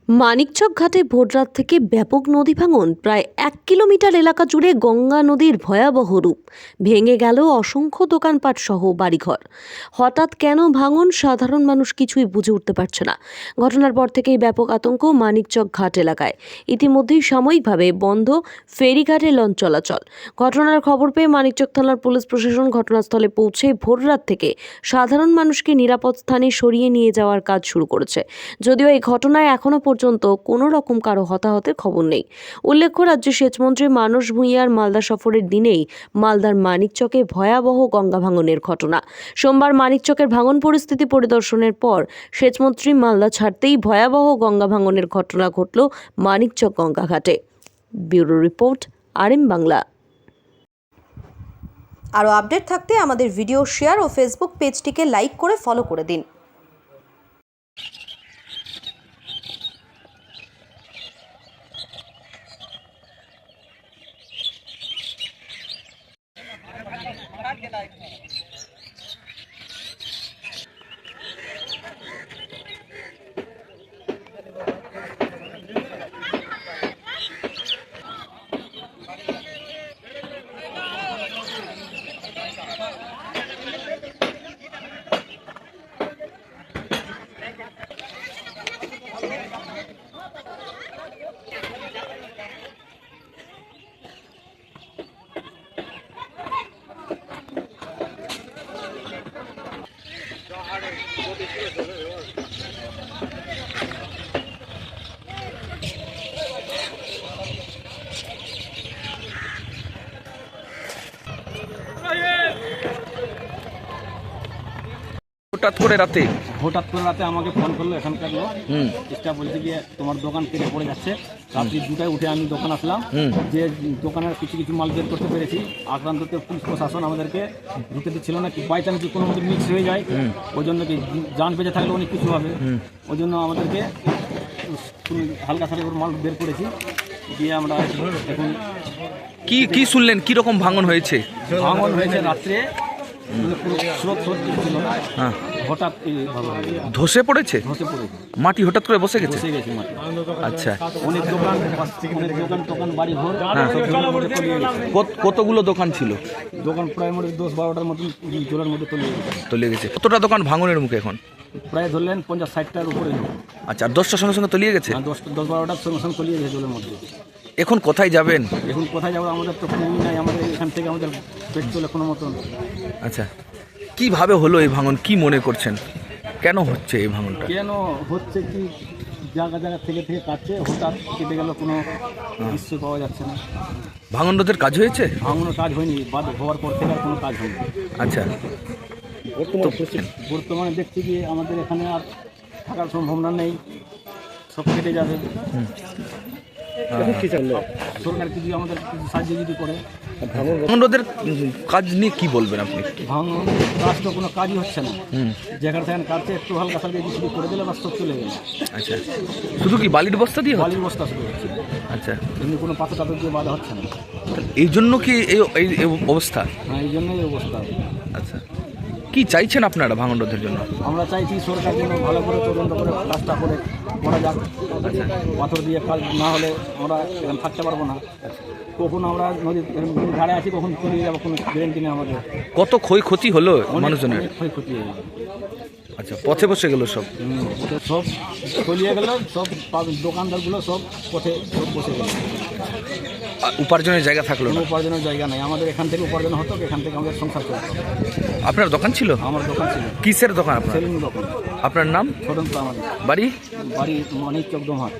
মানিকচক ঘাটে ভোররাত থেকে ব্যাপক নদী ভাঙন। প্রায় 1 কিলোমিটার এলাকা জুড়ে গঙ্গা নদীর ভয়াবহ রূপ। ভেঙে গেল অসংখ্য দোকানপাট সহ বাড়িঘর। হঠাৎ কেন ভাঙন, সাধারণ মানুষ কিছুই বুঝে উঠতে পারছে না। ঘটনার পর থেকেই ব্যাপক আতঙ্ক মানিকচক ঘাট এলাকায়। ইতিমধ্যেই সাময়িকভাবে বন্ধ ফেরিঘাটে লঞ্চ চলাচল। ঘটনার খবর পেয়ে মানিকচক থানার পুলিশ প্রশাসন ঘটনাস্থলে পৌঁছে ভোররাত থেকে সাধারণ মানুষকে নিরাপদ স্থানে সরিয়ে নিয়ে যাওয়ার কাজ শুরু করেছে। যদিও এই ঘটনায় এখনো পর্যন্ত কোনো রকম কারো হতাহতের খবর নেই। উল্লেখ্য, রাজ্যের সেচমন্ত্রী মানস ভূঁইয়ার মালদা সফরের দিনেই মালদার মানিকচকে ভয়াবহ গঙ্গা ভাঙনের ঘটনা। সোমবার মানিকচকের ভাঙন পরিস্থিতি পরিদর্শনের পর সেচমন্ত্রী মালদা ছাড়তেই ভয়াবহ গঙ্গা ভাঙনের ঘটনা ঘটল মানিকচক গঙ্গা ঘাটে। Bureau report, RM Bangla. আরও আপডেট থাকতে আমাদের ভিডিও শেয়ার ও ফেসবুক পেজটিকে লাইক করে ফলো করে দিন। হঠাৎ করে রাতে আমাকে ফোন করলো এখানকার লোক। স্টাফ বলছে গিয়ে তোমার দোকান কেটে পড়ে যাচ্ছে। রাত্রি 2টায় উঠে আমি দোকান আসলাম, যে দোকানের কিছু কিছু মাল বের করতে পেরেছি। আক্রান্ততে পুলিশ প্রশাসন আমাদেরকে ঢুকে দিচ্ছিল না, কি বাই চান্স কোনো মতো মিক্স হয়ে যায়, ওই জন্য কি যান বেঁচে থাকলে অনেক কিছু হবে, ওই জন্য আমাদেরকে হালকা সারে মাল বের করেছি। দিয়ে আমরা এখন কি শুনলেন, কি রকম ভাঙন হয়েছে? ভাঙন হয়েছে রাত্রে, স্রোত ছিল না, হঠাৎ ধসে পড়েছে। মাটি হঠাৎ করে বসে গেছে মাটি। আচ্ছা, অনেক দোকান বাড়ি ঘর। কতগুলো দোকান ছিল? দোকান প্রায় 10-12টার মতন জলের মধ্যে তলিয়ে গেছে। কতটা দোকান ভাঙনের মুখে এখন? প্রায় ধরলেন 50-60টার উপরে। আচ্ছা, আর 10টার সঙ্গে সঙ্গে তলিয়ে গেছে? 10-12টার সঙ্গে সঙ্গে তলিয়ে গেছে জলের মধ্যে। এখন কোথায় যাবেন? এখন কোথায় যাবো, আমাদের তো কোনো নাই, আমাদের এখান থেকে আমাদের পেট চলে কোনো মতন। আচ্ছা, কিভাবে হলো এই ভাঙন, কি মনে করছেন, কেন হচ্ছে এই ভাঙনটা? কেন হচ্ছে কি, জায়গা থেকে কাটছে, হঠাৎ কেটে গেল, কোনো দৃশ্য পাওয়া যাচ্ছে না। ভাঙন রোধের কাজ হয়েছে? ভাঙনের কাজ হয়নি, বাদ হওয়ার পর থেকে আর কোনো কাজ হয়নি। আচ্ছা, বর্তমানে দেখছি কি আমাদের এখানে আর থাকার সম্ভাবনা নেই, সব কেটে যাবে। সরকার কিছু আমাদের কিছু সাহায্য যদি করে। ভাঙন রোধের কাজ নিয়ে কি বলবেন আপনি? ভাঙন কাজ তো কোনো কাজই হচ্ছে না, যেখানে সেখানে কাটছে, একটু হালকা সালকে শুরু করে দিলে বা সব চলে গেল। আচ্ছা, শুধু কি বালির বস্তা দিয়ে? বালির বস্তা শুরু হচ্ছে। আচ্ছা, এমনি কোনো পাথর টাথর দিয়ে বাঁধা হচ্ছে না। এই জন্য কি এই অবস্থা? হ্যাঁ, এই জন্যই এই অবস্থা। আচ্ছা, কি চাইছেন আপনারা ভাঙন রোধের জন্য? আমরা চাইছি সরকার যেন ভালো করে তদন্ত করে কাজটা করে করা যাক। আচ্ছা, পাথর দিয়ে কাজ না হলে আমরা এখানে থাকতে পারবো না। কখন আমরা নদীর ধারে আছি, কখন চলে যাবো, কোনো গ্যারেন্টি নেই আমাদের। কত ক্ষয়ক্ষতি হলো মানুষজনের? ক্ষয়ক্ষতি হয়ে গেল। আচ্ছা, পথে বসে গেল সব? সব চলিয়ে গেল, সব দোকানদারগুলো সব পথে সব বসে গেল। উপার্জনের জায়গা থাকলো না? উপার্জনের জায়গা নেই আমাদের, এখান থেকে উপার্জন হতো, এখান থেকে আমাদের সংসার চলতো। আপনার দোকান ছিল? আমার দোকান ছিল। কিসের দোকান আপনার? সেলিং দোকান। আপনার নাম? ছোটন, আমার বাড়ি মানিকচক দোমহাট।